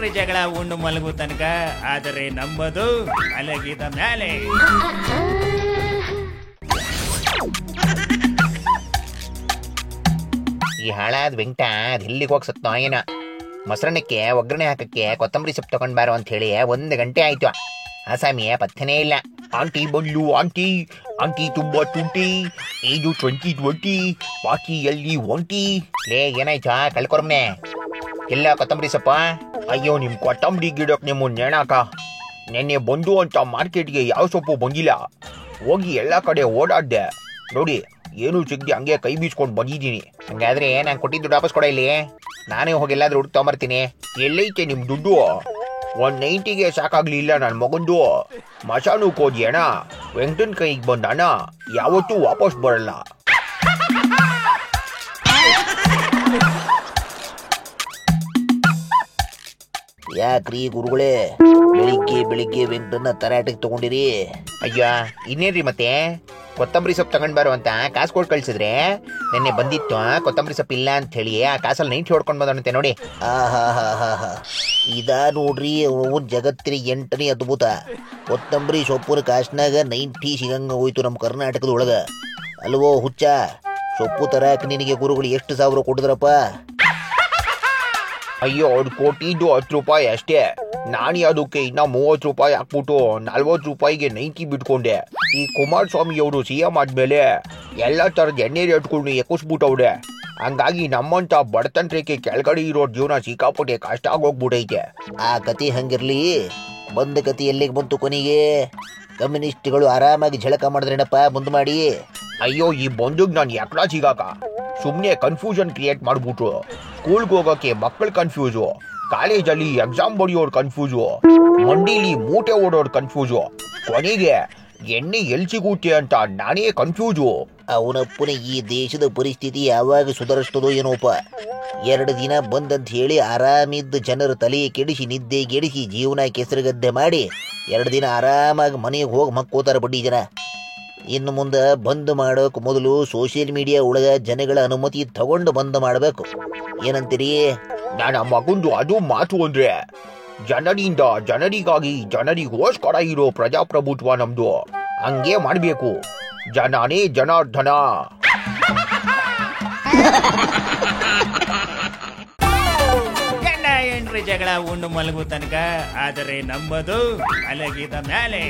ಏನ್ರಿ ಜಗಳ ಉಂಡು ಮಲಗು ತನಕ, ಆದರೆ ನಂಬದು ಮಲಗಿದ ಮ್ಯಾಲೆ. ಈ ಹಾಳಾದ ವೆಂಕಟ ಅದು ಎಲ್ಲಿಗೆ ಹೋಗಿ ಸತ್ನೋ ಏನ. ಮೊಸರನ್ನಕ್ಕೆ ಒಗ್ಗರಣೆ ಹಾಕಕ್ಕೆ ಕೊತ್ತಂಬರಿ ಸೊಪ್ಪು ತಗೊಂಡ್ ಬಾರೋ ಅಂತ ಹೇಳಿ 1 ಗಂಟೆ ಆಯ್ತು. ಆಸಾಮಿ ಪತ್ತೆನೇ ಇಲ್ಲ. ಆಂಟಿ ಬಂದ್ಲು, ಆಂಟಿ ಆಂಟಿ ತುಂಬಾ ತುಂಟಿ, ಇದು 2020 ಬಾಕಿ ಎಲ್ಲಿ ಒಂಟಿ. ಲೇ ಏನಾಯ್ತಾ ಕಳ್ಕೊರ್ಮನೆ, ಎಲ್ಲ ಕೊತ್ತಂಬರಿ ಸೊಪ್ಪ? ಅಯ್ಯೋ ನಿಮ್ ಕೊತ್ತಂಬರಿ ಗಿಡಕ್ಕೆ ನಿಮ್ಮ ನೆಣಾಕ ನೆನ್ನೆ ಬಂದು ಅಂತ ಮಾರ್ಕೆಟ್ಗೆ ಯಾವ ಸೊಪ್ಪು ಬಂದಿಲ್ಲ. ಹೋಗಿ ಎಲ್ಲ ಕಡೆ ಓಡಾಡ್ದೆ, ನೋಡಿ ಏನು ಸಿಗದೆ ಹಂಗೆ ಕೈ ಬೀಸ್ಕೊಂಡು ಬಂದಿದ್ದೀನಿ. ಹಂಗಾದ್ರೆ ನಾನು ಕೊಟ್ಟಿದ್ದು ವಾಪಸ್ ಕೊಡ ಇಲ್ಲಿ, ನಾನೇ ಹೋಗಿ ಎಲ್ಲಾದ್ರೂ ಹುಡುಕ್ ತಗೊಂಬರ್ತೀನಿ. ಎಲ್ಲೈತೆ ನಿಮ್ ದುಡ್ಡು? 190ಗೆ ಸಾಕಾಗ್ಲಿಲ್ಲ ನನ್ನ ಮಗಂದು. ಮಸಾನಕ್ಕೆ ಹೋಗಿ ಅಣ್ಣ, ವೆಂಕಟನ್ ಕೈಗೆ ಬಂದ ಅಣ್ಣ ಯಾವತ್ತೂ ವಾಪಸ್ ಬರಲ್ಲ. ಯಾಕ್ರಿ ಗುರುಗಳೇ ಬೆಳಿಗ್ಗೆ ವೆಂಕಟನ್ನ ತರಾಟೆಗೆ ತಗೊಂಡಿರಿ? ಅಯ್ಯ ಇನ್ನೇನ್ರಿ ಮತ್ತೆ, ಕೊತ್ತಂಬರಿ ಸೊಪ್ಪು ತಗೊಂಡ್ ಬಾರೋ ಅಂತ ಕಾಸು ಕೊಟ್ಟು ಕಳ್ಸಿದ್ರೆ ನೆನ್ನೆ ಬಂದಿತ್ತು, ಕೊತ್ತಂಬರಿ ಸೊಪ್ಪು ಇಲ್ಲ ಅಂತ ಹೇಳಿ ಆ ಕಾಸಲ್ಲಿ ನೈಟ್ ಹೊಡ್ಕೊಂಡು ಬಂದವಂತೆ ನೋಡಿ. ಆಹಾ ಇದಾ ನೋಡ್ರಿ ಜಗತ್ತಿನ 8ನೇ ಅದ್ಭುತ. ಕೊತ್ತಂಬರಿ ಸೊಪ್ಪುನ ಕಾಸ್ನಾಗ 90 ಸಿಗಂಗ ಹೋಯ್ತು ನಮ್ಮ ಕರ್ನಾಟಕದೊಳಗ. ಅಲ್ವೋ ಹುಚ್ಚ, ಸೊಪ್ಪು ತರಾಕ ನಿನಗೆ ಗುರುಗಳು ಎಷ್ಟು ಸಾವಿರ ಕೊಟ್ಟಿದ್ರಪ್ಪ? ಅಯ್ಯೋ ಅವ್ರು ಕೊಟ್ಟಿದ್ದು 10 ರೂಪಾಯಿ ಅಷ್ಟೇ. ನಾನು ಅದಕ್ಕೆ ಇನ್ನ 30 ರೂಪಾಯಿ ಹಾಕ್ಬಿಟ್ಟು 40 ರೂಪಾಯಿಗೆ 90 ಬಿಟ್ಕೊಂಡೆ. ಈ ಕುಮಾರಸ್ವಾಮಿ ಅವರು CM ಆದ್ಮೇಲೆ ಎಲ್ಲ ತರದ ಎಣ್ಣೆ ರೇಟ್ಗಳನ್ನ ಎಕ್ಕಿಸ್ಬಿಟ್ಟವ್ರೆ. ಹಂಗಾಗಿ ನಮ್ಮಂತ ಬಡತನ ರೇಖೆ ಕೆಳಗಡೆ ಇರೋ ಜೀವನ ಸಿಕ್ಕಾಪಟ್ಟೆ ಕಷ್ಟ ಆಗೋಗ್ಬಿಟ್ಟೈತೆ. ಆ ಕತೆ ಹಂಗಿರ್ಲಿ, ಬಂದ ಕತೆ ಎಲ್ಲಿಗೆ ಬಂತು ಕೊನೆಗೆ? ಕಮ್ಯುನಿಸ್ಟ್ಗಳು ಆರಾಮಾಗಿ ಝಳಕ ಮಾಡಿದ್ರೇನಪ್ಪ ಮುಂದೆ ಮಾಡಿ. ಅಯ್ಯೋ ಈ ಬಂದುಗ್ ನಾನು ಯಾಕಡ ಸಿಗಾಕ, ಸುಮ್ಮನೆ ಕನ್ಫ್ಯೂಷನ್ ಕ್ರಿಯೇಟ್ ಮಾಡ್ಬಿಟ್ರು. ಸ್ಕೂಲ್ಗೆ ಹೋಗೋಕೆ ಮಕ್ಕಳು ಕನ್ಫ್ಯೂಸು, ಕಾಲೇಜಲ್ಲಿ ಎಕ್ಸಾಮ್ ಬರೆಯೋರು ಕನ್ಫ್ಯೂಸು, ಮಂಡಿಲಿ ಮೂಟೆ ಓಡೋರು ಕನ್ಫ್ಯೂಸು, ಕೊನೆಗೆ ಎಣ್ಣೆ ಎಲ್ಲಿ ಸಿಗುತ್ತೆ ಅಂತ ನಾನೇ ಕನ್ಫ್ಯೂಸು. ಅವನಪ್ಪನ ಈ ದೇಶದ ಪರಿಸ್ಥಿತಿ ಯಾವಾಗ ಸುಧಾರಿಸ್ತದೋ ಏನೋಪ್ಪ. 2 ದಿನ ಬಂದಂತ ಹೇಳಿ ಆರಾಮಿದ್ದ ಜನರ ತಲೆ ಕೆಡಿಸಿ ನಿದ್ದೆ ಗೆಡಿಸಿ ಜೀವನ ಕೆಸರುಗದ್ದೆ ಮಾಡಿ 2 ದಿನ ಆರಾಮಾಗಿ ಮನೆಗೆ ಹೋಗಿ ಮಕ್ಕೋತಾರ ಬಡ್ಡಿ ಜನ. ಇನ್ನು ಮುಂದೆ ಬಂದ್ ಮಾಡೋಕೆ ಮೊದಲು ಸೋಷಿಯಲ್ ಮೀಡಿಯಾ ಒಳಗ ಜನಗಳ ಅನುಮತಿ ತಗೊಂಡು ಬಂದ್ ಮಾಡಬೇಕು. ಏನಂತೀರಿ? ನನ್ನ ಮಗಂದು ಅದು ಮಾತು ಅಂದ್ರೆ, ಜನರಿಂದ ಜನರಿಗಾಗಿ ಜನರಿಗೋಸ್ಕರ ಇರೋ ಪ್ರಜಾಪ್ರಭುತ್ವ ನಮ್ದು. ಹಂಗೆ ಮಾಡ್ಬೇಕು. ಜನನೇ ಜನಾರ್ದನ. ಗಂಡ ಹೆಂಡ್ರಿ ಜಗಳ ಉಂಡು ಮಲಗು ತನಕ, ಆದರೆ ನಂಬದು ಮಲಗಿದ ಮ್ಯಾಲೆ.